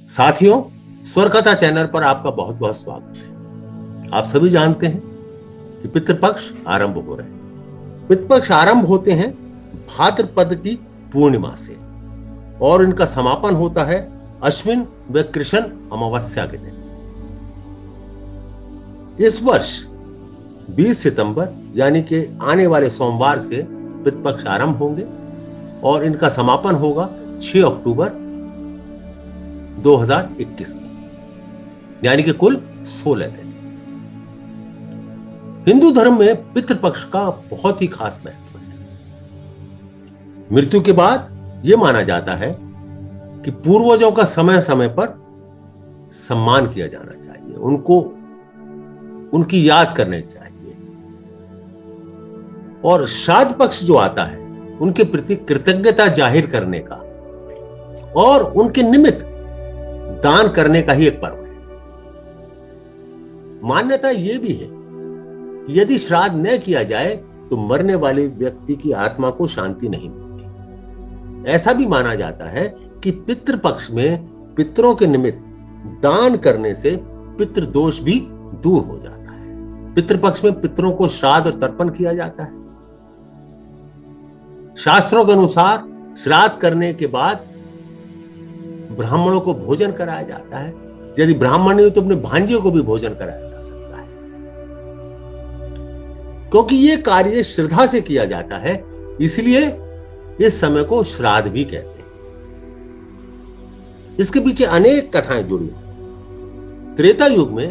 साथियों, स्वर कथा चैनल पर आपका बहुत बहुत स्वागत है। आप सभी जानते हैं कि पितृपक्ष आरंभ हो रहे हैं। पितृपक्ष आरंभ होते हैं भाद्रपद की पूर्णिमा से और इनका समापन होता है अश्विन व कृष्ण अमावस्या के दिन। इस वर्ष 20 सितंबर यानी कि आने वाले सोमवार से पितृपक्ष आरंभ होंगे और इनका समापन होगा 6 अक्टूबर 2021 में, यानी कि कुल 16 दिन। हिंदू धर्म में पितृपक्ष का बहुत ही खास महत्व है। मृत्यु के बाद यह माना जाता है कि पूर्वजों का समय समय पर सम्मान किया जाना चाहिए, उनकी याद करनी चाहिए और श्राद्ध पक्ष जो आता है उनके प्रति कृतज्ञता जाहिर करने का और उनके निमित्त दान करने का ही एक पर्व है। मान्यता यह भी है कि यदि श्राद्ध न किया जाए तो मरने वाले व्यक्ति की आत्मा को शांति नहीं मिलती। ऐसा भी माना जाता है कि पितृपक्ष में पितरों के निमित्त दान करने से पितृदोष भी दूर हो जाता है। पितृपक्ष में पितरों को श्राद्ध और तर्पण किया जाता है। शास्त्रों के अनुसार श्राद्ध करने के बाद ब्राह्मणों को भोजन कराया जाता है। यदि ब्राह्मण नहीं हो तो अपने भांजियों को भी भोजन कराया जा सकता है, क्योंकि यह कार्य श्रद्धा से किया जाता है, इसलिए इस समय को श्राद्ध भी कहते हैं। इसके पीछे अनेक कथाएं जुड़ी हैं। त्रेता युग में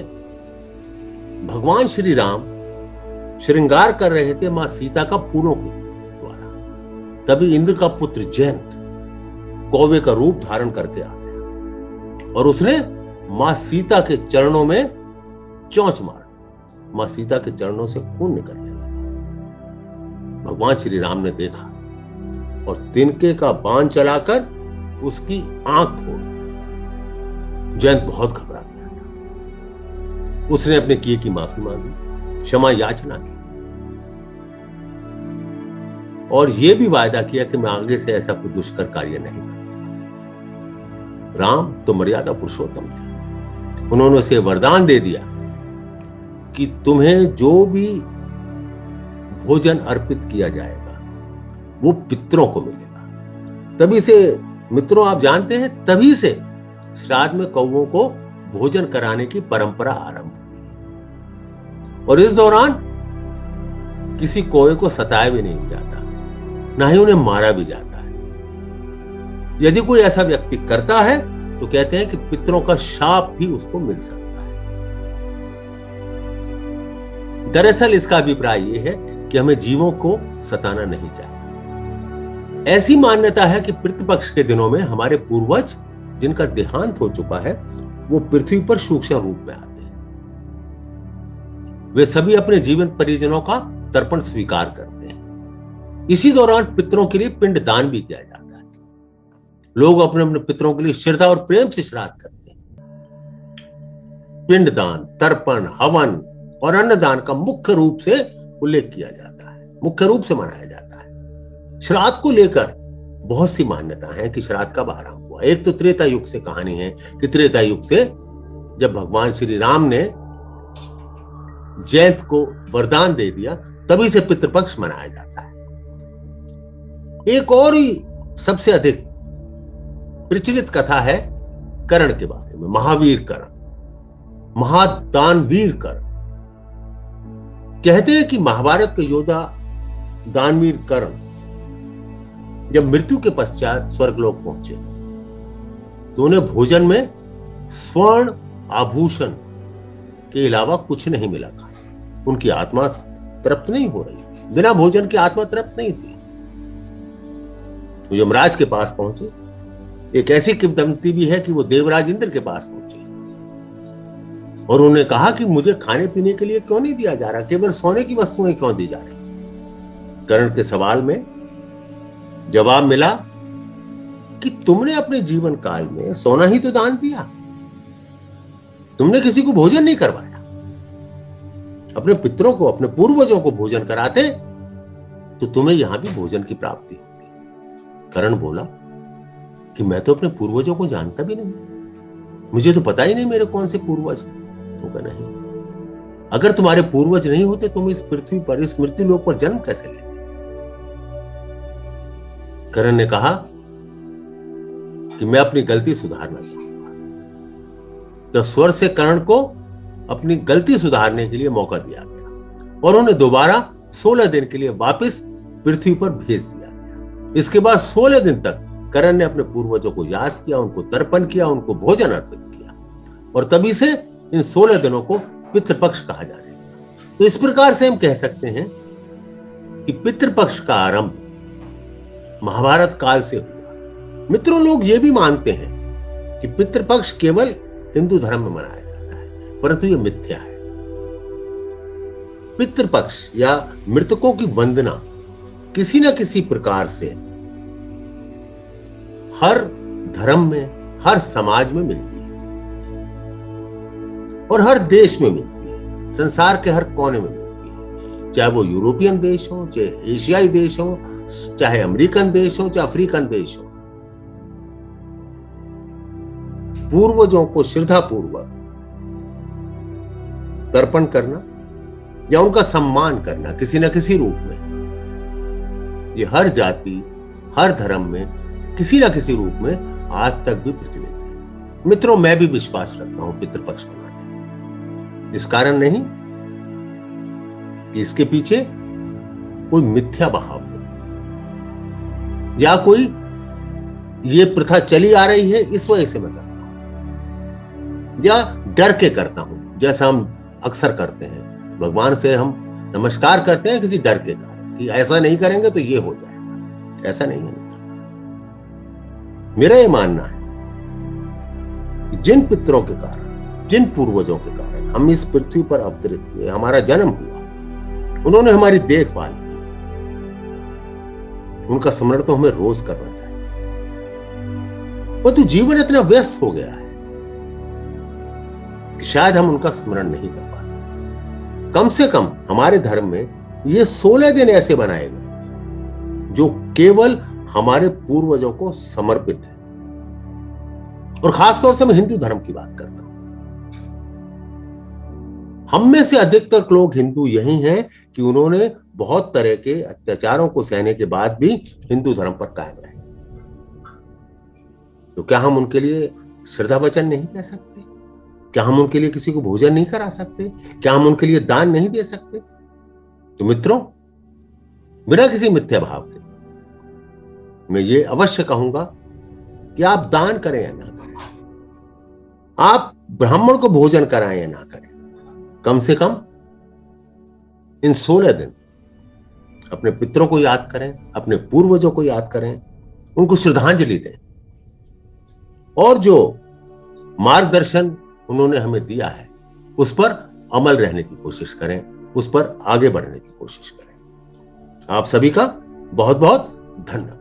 भगवान श्री राम श्रृंगार कर रहे थे मां सीता का फूलों के द्वारा। तभी इंद्र का पुत्र जयंत कौवे का रूप धारण करके आ गया और उसने मां सीता के चरणों में चोंच मार दी। मां सीता के चरणों से खून निकलने लगा। भगवान श्री राम ने देखा और तिनके का बाण चलाकर उसकी आंख फोड़ दी। जयंत बहुत घबरा गया था। उसने अपने किए की माफी मांगी, क्षमा याचना की और यह भी वायदा किया कि मैं आगे से ऐसा कोई दुष्कर कार्य नहीं करूंगा। राम तो मर्यादा पुरुषोत्तम थे। उन्होंने उसे वरदान दे दिया कि तुम्हें जो भी भोजन अर्पित किया जाएगा वो पितरों को मिलेगा। तभी से मित्रों, आप जानते हैं, तभी से श्राद्ध में कौवों को भोजन कराने की परंपरा आरंभ हुई और इस दौरान किसी कौवे को सताया भी नहीं जाता, ना ही उन्हें मारा भी जाता है। यदि कोई ऐसा व्यक्ति करता है तो कहते हैं कि पितरों का शाप भी उसको मिल सकता है। दरअसल इसका अभिप्राय यह है कि हमें जीवों को सताना नहीं चाहिए। ऐसी मान्यता है कि पितृपक्ष के दिनों में हमारे पूर्वज जिनका देहांत हो चुका है वो पृथ्वी पर सूक्ष्म रूप में आते हैं। वे सभी अपने जीवन परिजनों का तर्पण स्वीकार करते हैं। इसी दौरान पितरों के लिए पिंड दान भी किया जाता है। लोग अपने अपने पितरों के लिए श्रद्धा और प्रेम से श्राद्ध करते हैं। पिंड दान, तर्पण, हवन और अन्नदान का मुख्य रूप से उल्लेख किया जाता है, मुख्य रूप से मनाया जाता है। श्राद्ध को लेकर बहुत सी मान्यता है कि श्राद्ध कब आरंभ हुआ। एक तो त्रेता युग से कहानी है कि त्रेता युग से जब भगवान श्री राम ने जयंत को वरदान दे दिया तभी से पितृपक्ष मनाया जाता है। एक और ही सबसे अधिक प्रचलित कथा है कर्ण के बारे में। महावीर कर्ण, महादानवीर कर्ण। कहते हैं कि महाभारत के योद्धा दानवीर कर्ण जब मृत्यु के पश्चात स्वर्गलोक पहुंचे तो उन्हें भोजन में स्वर्ण आभूषण के अलावा कुछ नहीं मिला था। उनकी आत्मा तृप्त नहीं हो रही, बिना भोजन की आत्मा तृप्त नहीं थी। तो यमराज के पास पहुंचे। एक ऐसी किंवदंती भी है कि वो देवराज इंद्र के पास पहुंचे और उन्होंने कहा कि मुझे खाने पीने के लिए क्यों नहीं दिया जा रहा, केवल सोने की वस्तुएं क्यों दी जा रही। कर्ण के सवाल में जवाब मिला कि तुमने अपने जीवन काल में सोना ही तो दान दिया, तुमने किसी को भोजन नहीं करवाया। अपने पितरों को, अपने पूर्वजों को भोजन कराते तो तुम्हें यहां भी भोजन की प्राप्ति होती। कर्ण बोला कि मैं तो अपने पूर्वजों को जानता भी नहीं, मुझे तो पता ही नहीं मेरे कौन से पूर्वज हैं। होगा नहीं, अगर तुम्हारे पूर्वज नहीं होते तुम इस पृथ्वी पर, इस मृत्यु लोक पर जन्म कैसे लेते? करण ने कहा कि मैं अपनी गलती सुधारना चाहूंगा। तो स्वर से करण को अपनी गलती सुधारने के लिए मौका दिया गया और उन्हें दोबारा 16 दिन के लिए वापस पृथ्वी पर भेज दिया गया। इसके बाद 16 दिन तक करण ने अपने पूर्वजों को याद किया, उनको तर्पण किया, उनको भोजन अर्पित किया और तभी से इन 16 दिनों को पितृपक्ष कहा जाने लगा। तो इस प्रकार से हम कह सकते हैं कि पितृपक्ष का आरंभ महाभारत काल से हुआ। मित्रों, लोग ये भी मानते हैं कि पितृपक्ष केवल हिंदू धर्म में मनाया जाता है, परंतु यह मिथ्या है। पितृपक्ष या मृतकों की वंदना किसी न किसी प्रकार से हर धर्म में, हर समाज में मिलती है और हर देश में मिलती है, संसार के हर कोने में मिलती है। चाहे वो यूरोपियन देश हो, चाहे एशियाई देश हो, चाहे अमेरिकन देश हो, चाहे अफ्रीकन देश हो। पूर्वजों को श्रद्धापूर्वक तर्पण करना या उनका सम्मान करना किसी न किसी रूप में, ये हर जाति, हर धर्म में किसी न किसी रूप में आज तक भी प्रचलित है। मित्रों, मैं भी विश्वास रखता हूं पितृपक्ष मनाने। इस कारण नहीं कि इसके पीछे कोई मिथ्या भाव हो या कोई ये प्रथा चली आ रही है इस वजह से मैं करता हूं या डर के करता हूं, जैसा हम अक्सर करते हैं। भगवान से हम नमस्कार करते हैं किसी डर के कारण कि ऐसा नहीं करेंगे तो ये हो जाएगा। ऐसा नहीं है। मेरा यह मानना है कि जिन पितरों के कारण, जिन पूर्वजों के कारण हम इस पृथ्वी पर अवतरित हुए, हमारा जन्म हुआ, उन्होंने हमारी देखभाल की, उनका स्मरण तो हमें रोज करना चाहिए। परंतु जीवन इतना व्यस्त हो गया है कि शायद हम उनका स्मरण नहीं कर पाते। कम से कम हमारे धर्म में ये 16 दिन ऐसे बनाए गए जो केवल हमारे पूर्वजों को समर्पित है। और खासतौर से मैं हिंदू धर्म की बात करता हूं। हम में से अधिकतर लोग हिंदू यही हैं कि उन्होंने बहुत तरह के अत्याचारों को सहने के बाद भी हिंदू धर्म पर कायम रहे। तो क्या हम उनके लिए श्रद्धा वचन नहीं कह सकते? क्या हम उनके लिए किसी को भोजन नहीं करा सकते? क्या हम उनके लिए दान नहीं दे सकते? तो मित्रों, बिना किसी मिथ्या भाव के मैं ये अवश्य कहूंगा कि आप दान करें या ना करें, आप ब्राह्मण को भोजन कराएं या ना करें, कम से कम इन 16 दिन अपने पितरों को याद करें, अपने पूर्वजों को याद करें, उनको श्रद्धांजलि दें और जो मार्गदर्शन उन्होंने हमें दिया है उस पर अमल रहने की कोशिश करें, उस पर आगे बढ़ने की कोशिश करें। आप सभी का बहुत बहुत धन्यवाद।